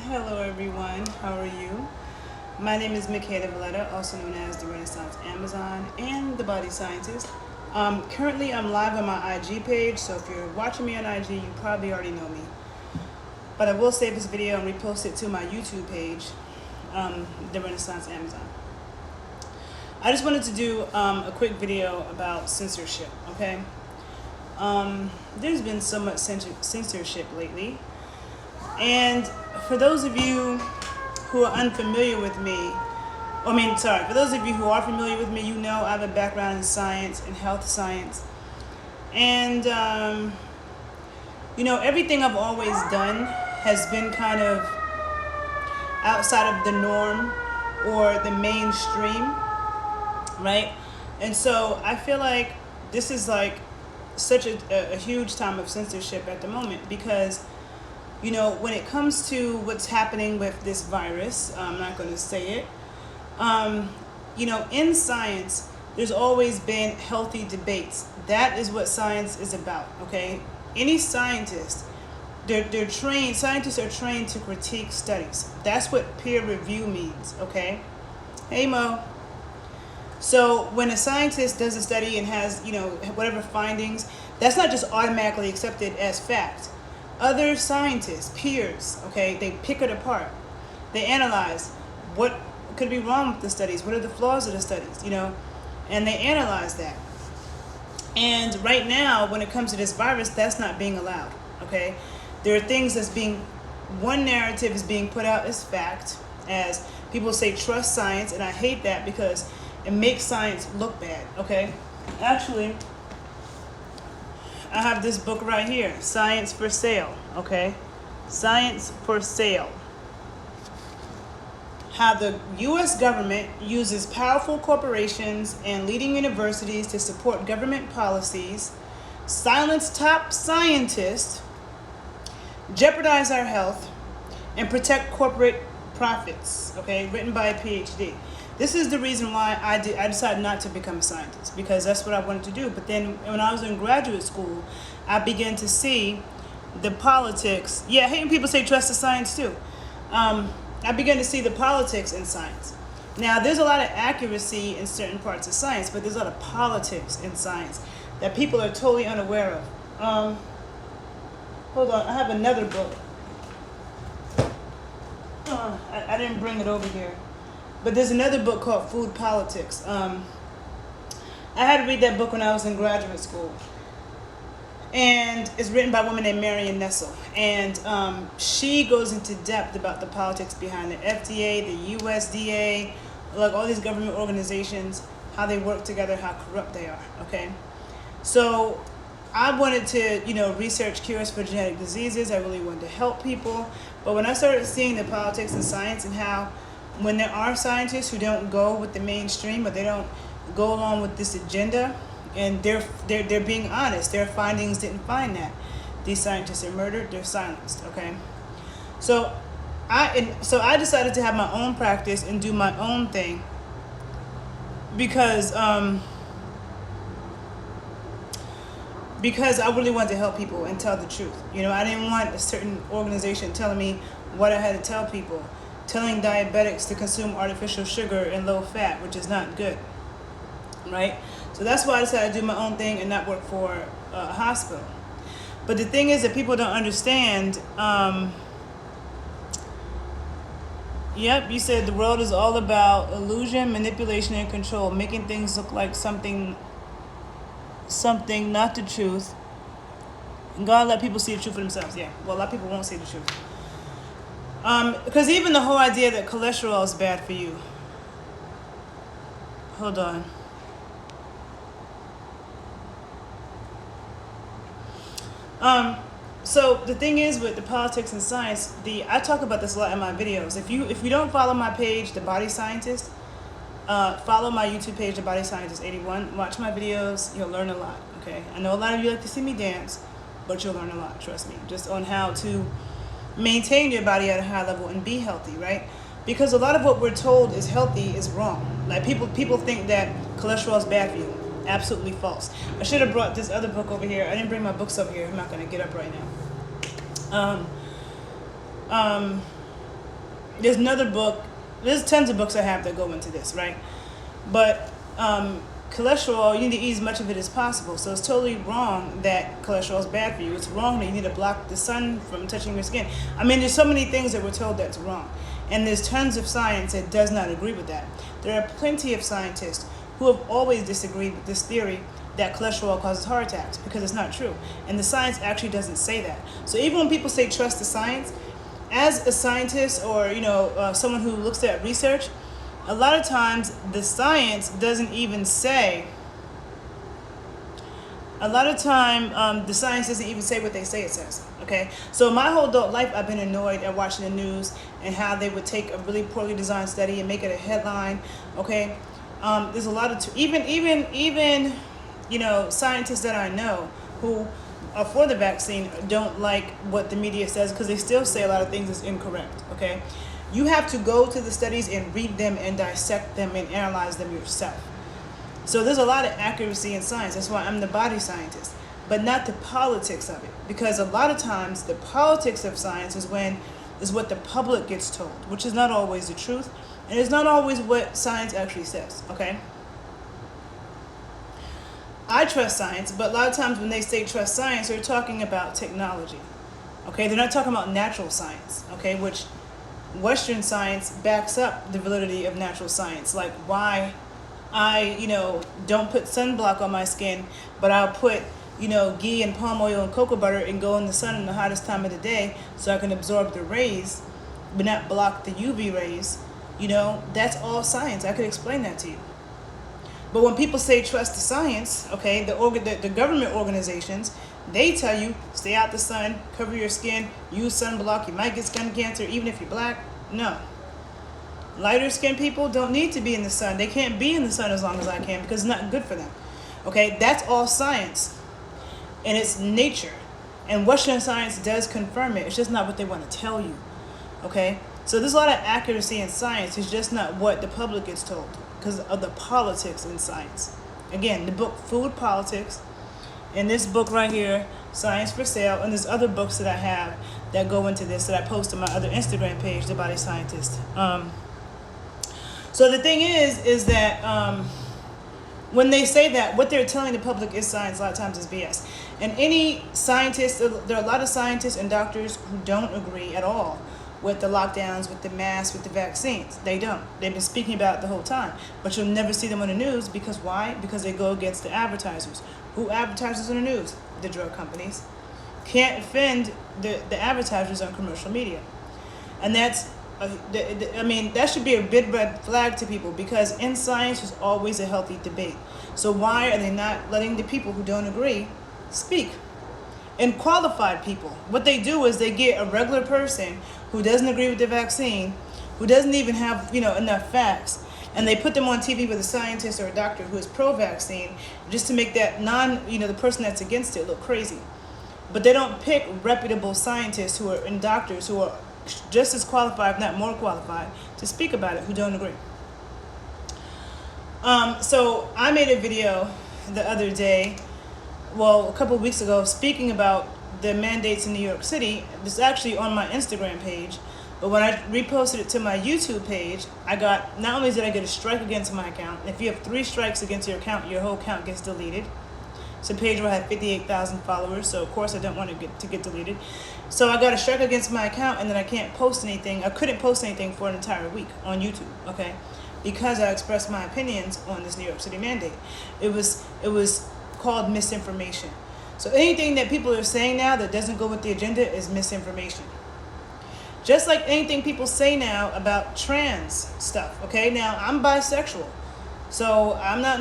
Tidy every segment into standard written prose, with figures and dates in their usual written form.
Hello everyone, how are you? My name is Michaela Valletta, also known as the Renaissance Amazon and the Body Scientist. Currently I'm live on my IG page, so if you're watching me on IG, you probably already know me. But I will save this video and repost it to my YouTube page, the Renaissance Amazon. I just wanted to do a quick video about censorship, okay? There's been so much censorship lately. And for those of you who are unfamiliar with me, for those of you who are familiar with me, you know I have a background in science and health science. And, everything I've always done has been kind of outside of the norm or the mainstream, right? And so I feel like this is like such a huge time of censorship at the moment because when it comes to what's happening with this virus, I'm not going to say it, in science, there's always been healthy debates. That is what science is about, okay? Any scientist, scientists are trained to critique studies. That's what peer review means, okay? Hey, Mo. So when a scientist does a study and has, whatever findings, that's not just automatically accepted as fact. Other scientists, peers, okay, they pick it apart. They analyze what could be wrong with the studies, what are the flaws of the studies, and they analyze that. And right now, when it comes to this virus, that's not being allowed, okay? There are things one narrative is being put out as fact, as people say trust science, and I hate that because it makes science look bad, okay? Actually, I have this book right here, Science for Sale, okay? Science for Sale. How the U.S. government uses powerful corporations and leading universities to support government policies, silence top scientists, jeopardize our health, and protect corporate profits, okay? Written by a PhD. This is the reason why I decided not to become a scientist, because that's what I wanted to do. But then when I was in graduate school, I began to see the politics. Yeah, I hate when people say trust the science too. I began to see the politics in science. Now, there's a lot of accuracy in certain parts of science, but there's a lot of politics in science that people are totally unaware of. Hold on, I have another book. I didn't bring it over here. But there's another book called Food Politics. I had to read that book when I was in graduate school. And it's written by a woman named Marion Nestle. And she goes into depth about the politics behind the FDA, the USDA, like all these government organizations, how they work together, how corrupt they are, okay? So I wanted to, research cures for genetic diseases. I really wanted to help people. But when I started seeing the politics and science and how when there are scientists who don't go with the mainstream, but they don't go along with this agenda, and they're being honest, their findings didn't find that. These scientists are murdered, they're silenced, okay? So I decided to have my own practice and do my own thing because I really wanted to help people and tell the truth. I didn't want a certain organization telling me what I had to tell people, telling diabetics to consume artificial sugar and low fat, which is not good, right? So that's why I decided to do my own thing and not work for a hospital. But the thing is that people don't understand. Yep, you said the world is all about illusion, manipulation, and control, making things look like something not the truth. And God let people see the truth for themselves. Yeah, well, a lot of people won't see the truth. Because even the whole idea that cholesterol is bad for you. Hold on. So the thing is with the politics and science, I talk about this a lot in my videos. If you don't follow my page, The Body Scientist, follow my YouTube page, The Body Scientist 81. Watch my videos. You'll learn a lot, okay? I know a lot of you like to see me dance, but you'll learn a lot, trust me. Just on how to maintain your body at a high level and be healthy, right? Because a lot of what we're told is healthy is wrong. Like people think that cholesterol is bad for you. Absolutely false. I should have brought this other book over here. I didn't bring my books over here. I'm not going to get up right now. there's another book. There's tons of books I have that go into this, right? But cholesterol, you need to eat as much of it as possible. So it's totally wrong that cholesterol is bad for you. It's wrong that you need to block the sun from touching your skin. I mean, there's so many things that we're told that's wrong. And there's tons of science that does not agree with that. There are plenty of scientists who have always disagreed with this theory that cholesterol causes heart attacks, because it's not true. And the science actually doesn't say that. So even when people say trust the science, as a scientist or someone who looks at research, a lot of times the science doesn't even say. A lot of time the science doesn't even say what they say it says. Okay, so my whole adult life I've been annoyed at watching the news and how they would take a really poorly designed study and make it a headline. Okay, there's a lot of even scientists that I know who are for the vaccine don't like what the media says, because they still say a lot of things is incorrect. Okay, you have to go to the studies and read them and dissect them and analyze them yourself. So there's a lot of accuracy in science. That's why I'm the body scientist, but not the politics of it. Because a lot of times the politics of science is what the public gets told, which is not always the truth, and it's not always what science actually says. Okay. I trust science, but a lot of times when they say trust science, they're talking about technology. Okay, they're not talking about natural science. Okay, which Western science backs up the validity of natural science, like why I, don't put sunblock on my skin, but I'll put, ghee and palm oil and cocoa butter and go in the sun in the hottest time of the day so I can absorb the rays, but not block the UV rays. That's all science. I could explain that to you. But when people say trust the science, okay, the government organizations, they tell you stay out the sun, cover your skin, use sunblock. You might get skin cancer even if you're black. No. Lighter skinned people don't need to be in the sun. They can't be in the sun as long as I can, because it's not good for them. Okay, that's all science. And it's nature. And Western science does confirm it. It's just not what they want to tell you. Okay? So there's a lot of accuracy in science. It's just not what the public gets told, because of the politics in science. Again, the book Food Politics, and this book right here, Science for Sale, and there's other books that I have that go into this that I post on my other Instagram page, The Body Scientist. So the thing is that when they say that, what they're telling the public is science, a lot of times is BS. And any scientist, there are a lot of scientists and doctors who don't agree at all with the lockdowns, with the masks, with the vaccines. They don't. They've been speaking about it the whole time. But you'll never see them on the news, because why? Because they go against the advertisers. Who advertises on the news? The drug companies. Can't defend the advertisers on commercial media. And that's that should be a big red flag to people, because in science there's always a healthy debate. So why are they not letting the people who don't agree speak? And qualified people, what they do is they get a regular person who doesn't agree with the vaccine, who doesn't even have enough facts, and they put them on TV with a scientist or a doctor who is pro-vaccine, just to make that the person that's against it look crazy. But they don't pick reputable scientists and doctors who are just as qualified, if not more qualified, to speak about it, who don't agree. So I made a video the other day, a couple of weeks ago, speaking about the mandates in New York City. It's actually on my Instagram page, but when I reposted it to my YouTube page, not only did I get a strike against my account, and if you have 3 strikes against your account, your whole account gets deleted. It's a page where I have 58,000 followers, so of course I don't want it to get deleted. So I got a strike against my account, and then I can't post anything. I couldn't post anything for an entire week on YouTube, okay? Because I expressed my opinions on this New York City mandate. It was called misinformation. So anything that people are saying now that doesn't go with the agenda is misinformation. Just like anything people say now about trans stuff, okay? Now, I'm bisexual. So I'm not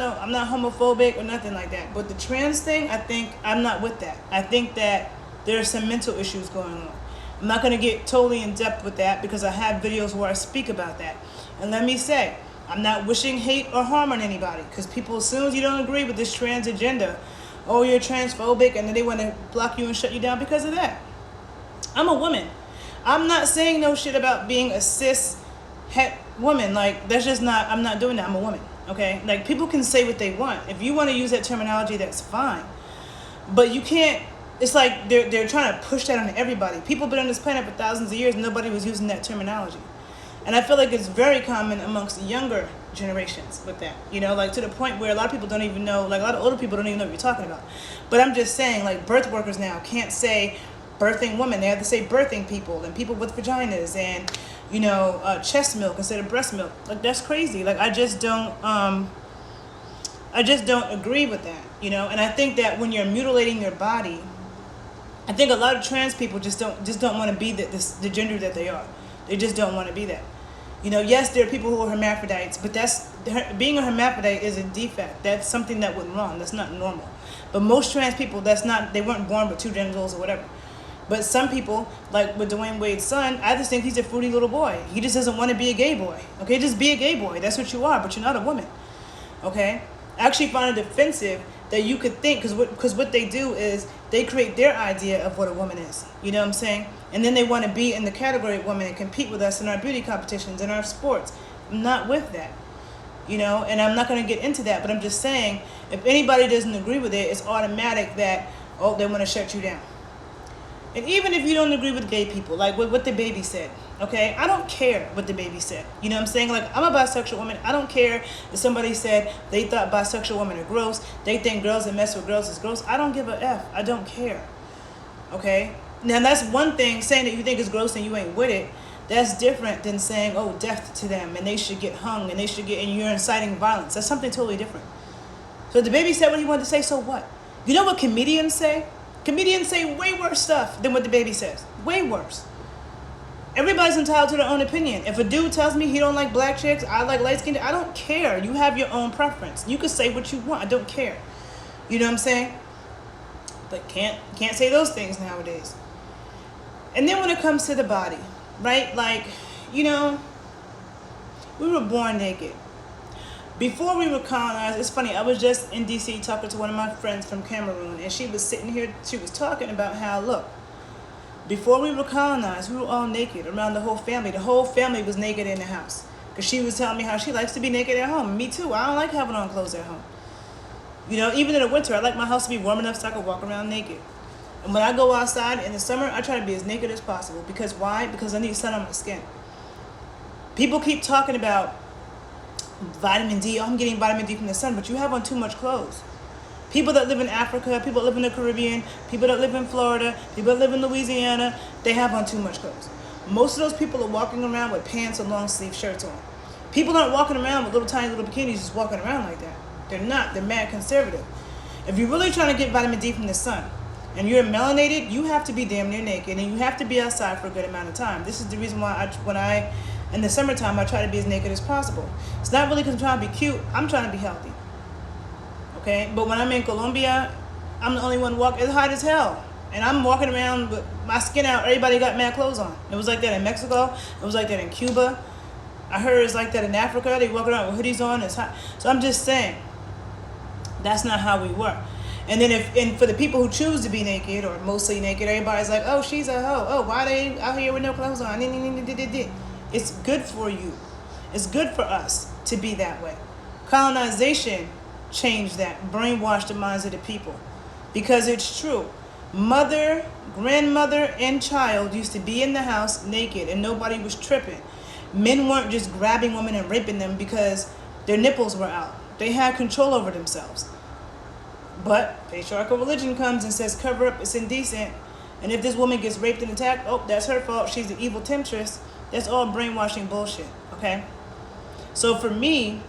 homophobic or nothing like that. But the trans thing, I think I'm not with that. I think that there are some mental issues going on. I'm not going to get totally in depth with that, because I have videos where I speak about that. And let me say, I'm not wishing hate or harm on anybody, because people, as soon as you don't agree with this trans agenda, oh, you're transphobic, and then they want to block you and shut you down because of that. I'm a woman. I'm not saying no shit about being a cis het woman. Like, that's just not, I'm not doing that. I'm a woman. Okay, like, people can say what they want. If you want to use that terminology, that's fine. But you can't. It's like they're trying to push that on everybody. People have been on this planet for thousands of years, and nobody was using that terminology. And I feel like it's very common amongst younger generations with that, like to the point where a lot of people don't even know, like a lot of older people don't even know what you're talking about. But I'm just saying, like, birth workers now can't say birthing women. They have to say birthing people and people with vaginas and, chest milk instead of breast milk. Like, that's crazy. Like, I just don't agree with that, and I think that when you're mutilating your body, I think a lot of trans people just don't want to be the gender that they are. They just don't want to be that. Yes, there are people who are hermaphrodites, but being a hermaphrodite is a defect. That's something that went wrong. That's not normal. But most trans people, they weren't born with two genitals or whatever. But some people, like with Dwayne Wade's son, I just think he's a fruity little boy. He just doesn't want to be a gay boy. Okay, just be a gay boy. That's what you are, but you're not a woman. Okay? I actually find it offensive that you could think, because what they do is they create their idea of what a woman is. You know what I'm saying? And then they want to be in the category of women and compete with us in our beauty competitions and our sports. I'm not with that. And I'm not going to get into that, but I'm just saying, if anybody doesn't agree with it, it's automatic that, they want to shut you down. And even if you don't agree with gay people, like what the baby said, okay? I don't care what the baby said. You know what I'm saying? Like, I'm a bisexual woman. I don't care if somebody said they thought bisexual women are gross. They think girls that mess with girls is gross. I don't give a F. I don't care. Okay? Now, that's one thing, saying that you think it's gross and you ain't with it. That's different than saying, death to them, and they should get hung, and you're inciting violence. That's something totally different. So the baby said what he wanted to say, so what? You know what comedians say? Comedians say way worse stuff than what the baby says. Way worse. Everybody's entitled to their own opinion. If a dude tells me he don't like black chicks, I like light-skinned, I don't care. You have your own preference. You can say what you want. I don't care. You know what I'm saying? But can't say those things nowadays. And then when it comes to the body, right? Like, we were born naked. Before we were colonized, it's funny, I was just in D.C. talking to one of my friends from Cameroon, and she was sitting here, she was talking about how, look, before we were colonized, we were all naked around the whole family. The whole family was naked in the house. Because she was telling me how she likes to be naked at home. Me too. I don't like having on clothes at home. Even in the winter, I like my house to be warm enough so I can walk around naked. And when I go outside in the summer, I try to be as naked as possible. Because why? Because I need sun on my skin. People keep talking about vitamin D. I'm getting vitamin D from the sun, but you have on too much clothes. People that live in Africa, people that live in the Caribbean, people that live in Florida, people that live in Louisiana, they have on too much clothes. Most of those people are walking around with pants and long sleeve shirts on. People aren't walking around with little tiny little bikinis just walking around like that. They're not. They're mad conservative. If you're really trying to get vitamin D from the sun and you're melanated, you have to be damn near naked and you have to be outside for a good amount of time. This is the reason why in the summertime, I try to be as naked as possible. It's not really because I'm trying to be cute. I'm trying to be healthy. Okay? But when I'm in Colombia, I'm the only one walking. It's hot as hell. And I'm walking around with my skin out. Everybody got mad clothes on. It was like that in Mexico. It was like that in Cuba. I heard it's like that in Africa. They walk around with hoodies on. It's hot. So I'm just saying, that's not how we were. And then for the people who choose to be naked or mostly naked, everybody's like, oh, she's a hoe. Oh, why are they out here with no clothes on? It's good for you. It's good for us to be that way. Colonization changed that, brainwashed the minds of the people. Because it's true. Mother, grandmother, and child used to be in the house naked and nobody was tripping. Men weren't just grabbing women and raping them because their nipples were out. They had control over themselves. But patriarchal religion comes and says, cover up, it's indecent. And if this woman gets raped and attacked, that's her fault. She's the evil temptress. That's all brainwashing bullshit, okay? So for me,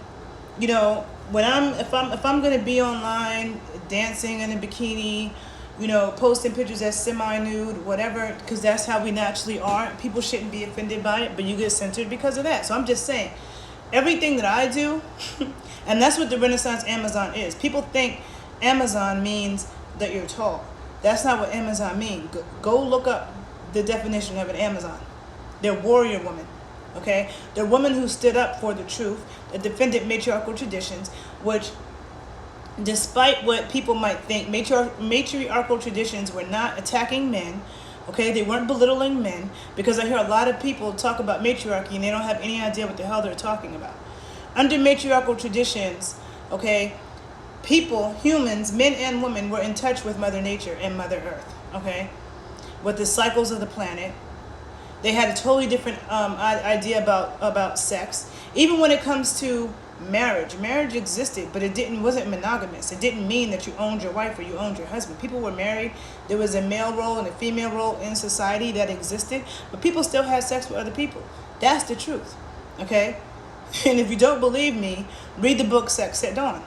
if I'm gonna be online dancing in a bikini, posting pictures that's semi-nude, whatever, because that's how we naturally are. People shouldn't be offended by it, but you get censored because of that. So I'm just saying, everything that I do, and that's what the Renaissance Amazon is. People think Amazon means that you're tall. That's not what Amazon means. Go look up the definition of an Amazon. They're warrior women, okay? They're women who stood up for the truth, that defended matriarchal traditions, which, despite what people might think, matriarchal traditions were not attacking men, okay? They weren't belittling men, because I hear a lot of people talk about matriarchy and they don't have any idea what the hell they're talking about. Under matriarchal traditions, okay, people, humans, men and women, were in touch with Mother Nature and Mother Earth, okay? With the cycles of the planet, They had a totally different idea about sex. Even when it comes to marriage existed, but wasn't monogamous. It didn't mean that you owned your wife or you owned your husband. People were married. There was a male role and a female role in society that existed, but people still had sex with other people. That's the truth, okay? And if you don't believe me, read the book Sex at Dawn.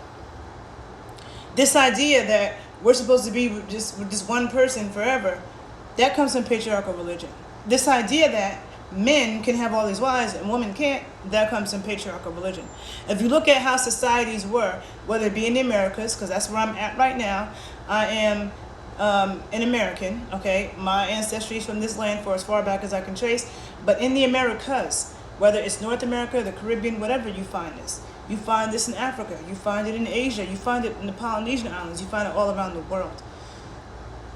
This idea that we're supposed to be with just one person forever, that comes from patriarchal religion. This idea that men can have all these wives and women can't, that comes from patriarchal religion. If you look at how societies were, whether it be in the Americas, because that's where I'm at right now, I am an American, okay? My ancestry is from this land for as far back as I can trace. But in the Americas, whether it's North America, the Caribbean, whatever, you find this. You find this in Africa. You find it in Asia. You find it in the Polynesian Islands. You find it all around the world,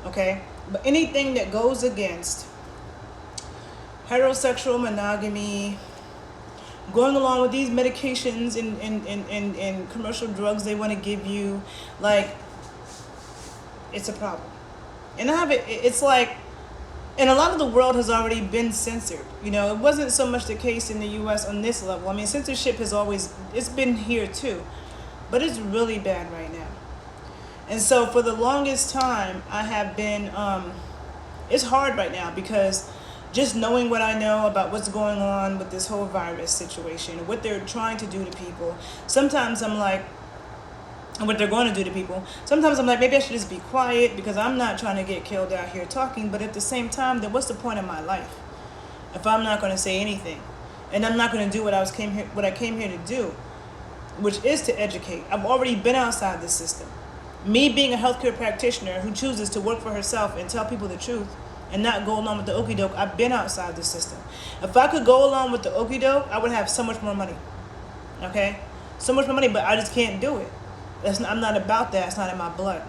okay? But anything that goes against heterosexual monogamy, going along with these medications and commercial drugs they want to give you, like, it's a problem. And it's like, and a lot of the world has already been censored. You know, it wasn't so much the case in the U.S. on this level. I mean, censorship it's been here too, but it's really bad right now. And so for the longest time, I have been, it's hard right now because just knowing what I know about what's going on with this whole virus situation, what they're trying to do to people, sometimes I'm like, and what they're going to do to people, sometimes I'm like, maybe I should just be quiet because I'm not trying to get killed out here talking. But at the same time, then what's the point of my life if I'm not going to say anything? And I'm not going to do what I came here to do, which is to educate. I've already been outside the system. Me being a healthcare practitioner who chooses to work for herself and tell people the truth and not go along with the okie doke, I've been outside the system. If I could go along with the okie doke, I would have so much more money. Okay? So much more money, but I just can't do it. I'm not about that. It's not in my blood.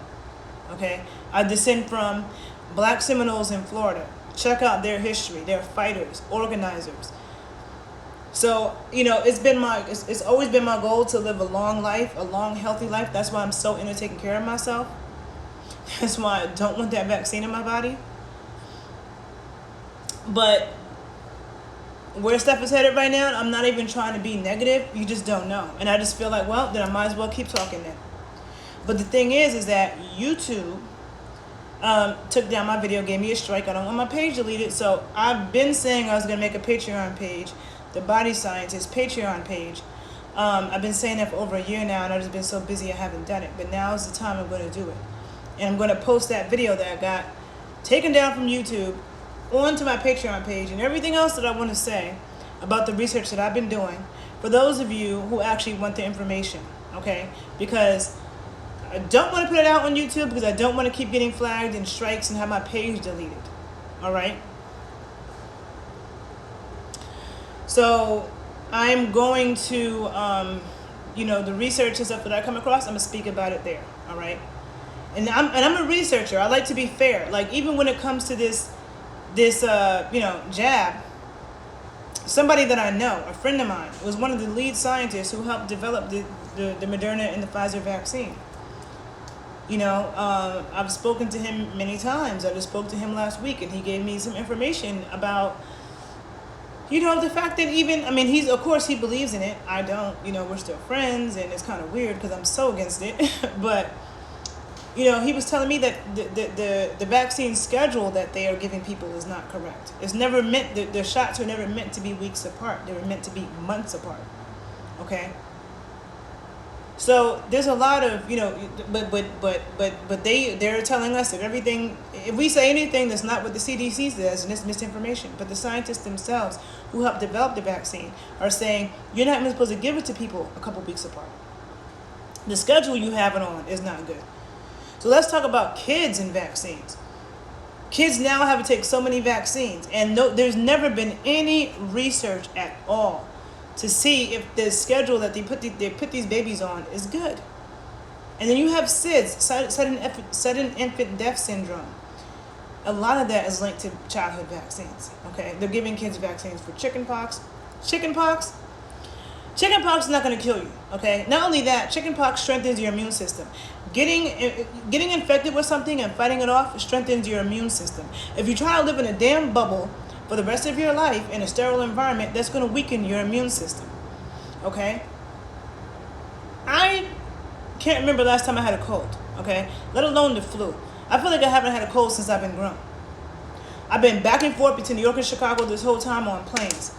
Okay? I descend from Black Seminoles in Florida. Check out their history. They're fighters, organizers. So, you know, it's always been my goal to live a long life, a long, healthy life. That's why I'm so into taking care of myself. That's why I don't want that vaccine in my body. But where stuff is headed right now, I'm not even trying to be negative. You just don't know. And I just feel like, well, then I might as well keep talking then. But the thing is that YouTube took down my video, gave me a strike. I don't want my page deleted. So I've been saying I was going to make a Patreon page, the Body Scientist Patreon page. I've been saying that for over a year now, and I've just been so busy I haven't done it. But now is the time I'm going to do it. And I'm going to post that video that I got taken down from YouTube onto my Patreon page, and everything else that I want to say about the research that I've been doing for those of you who actually want the information, okay? Because I don't want to put it out on YouTube because I don't want to keep getting flagged and strikes and have my page deleted, all right? So I'm going to, the research and stuff that I come across, I'm going to speak about it there, all right? And I'm a researcher. I like to be fair. Like, even when it comes to this jab, somebody that I know, a friend of mine, was one of the lead scientists who helped develop the Moderna and the Pfizer vaccine. I've spoken to him many times. I just spoke to him last week, and he gave me some information about, the fact that he believes in it. I don't, we're still friends, and it's kind of weird because I'm so against it. But, he was telling me that the vaccine schedule that they are giving people is not correct. It's never meant, the shots were never meant to be weeks apart. They were meant to be months apart. Okay? So there's a lot of, but they're telling us that everything, if we say anything that's not what the CDC says, and it's misinformation. But the scientists themselves who helped develop the vaccine are saying you're not even supposed to give it to people a couple weeks apart. The schedule you have it on is not good. So let's talk about kids and vaccines. Kids now have to take so many vaccines, and there's never been any research at all to see if the schedule that they put these babies on is good. And then you have SIDS, sudden infant death syndrome. A lot of that is linked to childhood vaccines. Okay, they're giving kids vaccines for chickenpox. Chickenpox is not going to kill you. Okay, not only that, chickenpox strengthens your immune system. Getting infected with something and fighting it off strengthens your immune system. If you try to live in a damn bubble for the rest of your life in a sterile environment, that's going to weaken your immune system. Okay? I can't remember last time I had a cold, okay? Let alone the flu. I feel like I haven't had a cold since I've been grown. I've been back and forth between New York and Chicago this whole time on planes.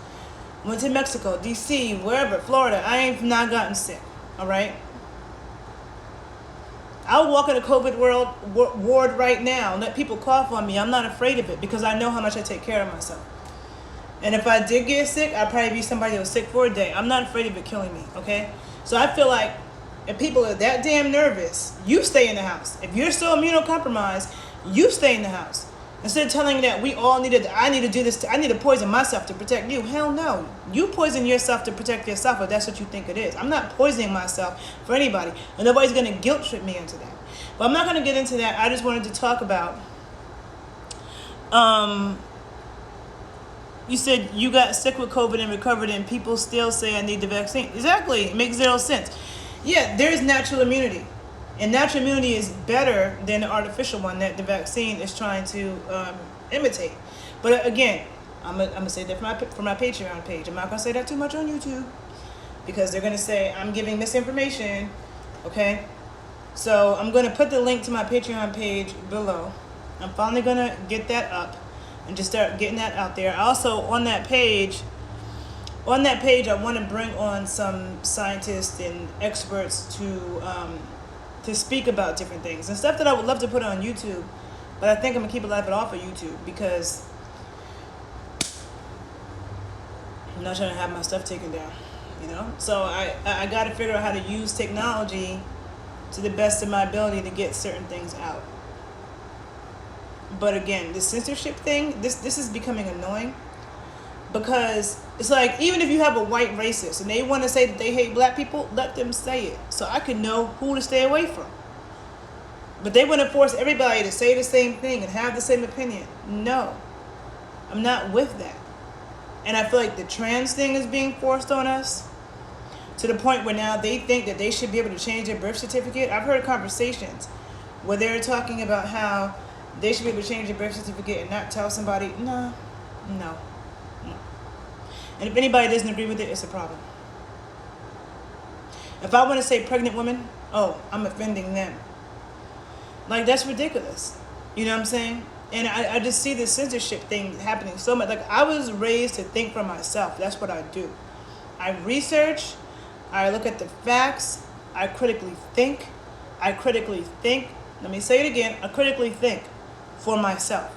Went to Mexico, D.C., wherever, Florida. I ain't not gotten sick, all right? I'll walk in a COVID ward right now and let people cough on me. I'm not afraid of it because I know how much I take care of myself. And if I did get sick, I'd probably be somebody that was sick for a day. I'm not afraid of it killing me, okay? So I feel like if people are that damn nervous, you stay in the house. If you're so immunocompromised, you stay in the house. Instead of telling that I need to do this, I need to poison myself to protect you. Hell no. You poison yourself to protect yourself if that's what you think it is. I'm not poisoning myself for anybody. And nobody's going to guilt trip me into that. But I'm not going to get into that. I just wanted to talk about, you said you got sick with COVID and recovered and people still say I need the vaccine. Exactly. It makes zero sense. Yeah, there is natural immunity. And natural immunity is better than the artificial one that the vaccine is trying to imitate. But again, I'm gonna say that for my Patreon page. I'm not gonna say that too much on YouTube because they're gonna say I'm giving misinformation. Okay, so I'm gonna put the link to my Patreon page below. I'm finally gonna get that up and just start getting that out there. Also on that page, I want to bring on some scientists and experts to speak about different things and stuff that I would love to put on YouTube, but I think I'm gonna keep a lot of it off of YouTube because I'm not trying to have my stuff taken down, you know. So I got to figure out how to use technology to the best of my ability to get certain things out. But again, the censorship thing, this is becoming annoying because it's like even if you have a white racist and they want to say that they hate black people, let them say it so I can know who to stay away from. But they want to force everybody to say the same thing and have the same opinion. No, I'm not with that. And I feel like the trans thing is being forced on us to the point where now they think that they should be able to change their birth certificate. I've heard conversations where they're talking about how they should be able to change their birth certificate and not tell somebody, no. And if anybody doesn't agree with it, it's a problem. If I want to say pregnant women, oh, I'm offending them. Like, that's ridiculous. You know what I'm saying? And I just see this censorship thing happening so much. Like, I was raised to think for myself. That's what I do. I research. I look at the facts. I critically think. Let me say it again. I critically think for myself.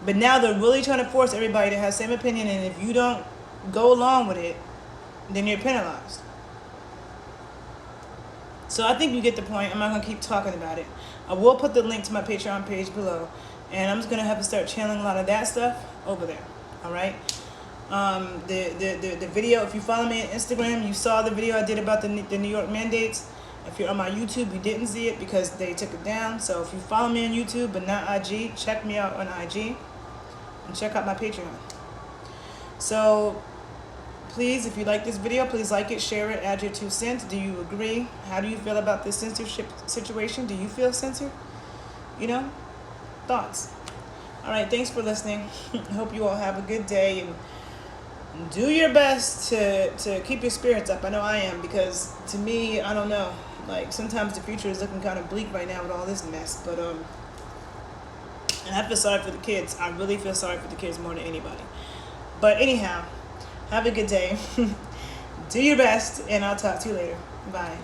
But now they're really trying to force everybody to have the same opinion, and if you don't go along with it, then you're penalized. So I think you get the point. I'm not going to keep talking about it. I will put the link to my Patreon page below, and I'm just going to have to start channeling a lot of that stuff over there. All right? The video, if you follow me on Instagram, you saw the video I did about the New York mandates. If you're on my YouTube, you didn't see it because they took it down. So if you follow me on YouTube but not IG, check me out on IG and check out my Patreon. So please, if you like this video, please like it, share it, add your 2 cents. Do you agree? How do you feel about this censorship situation? Do you feel censored? You know? Thoughts. All right, thanks for listening. I hope you all have a good day and do your best to keep your spirits up. I know I am because to me, I don't know. Like, sometimes the future is looking kind of bleak right now with all this mess. But, and I feel sorry for the kids. I really feel sorry for the kids more than anybody. But anyhow, have a good day. Do your best, and I'll talk to you later. Bye.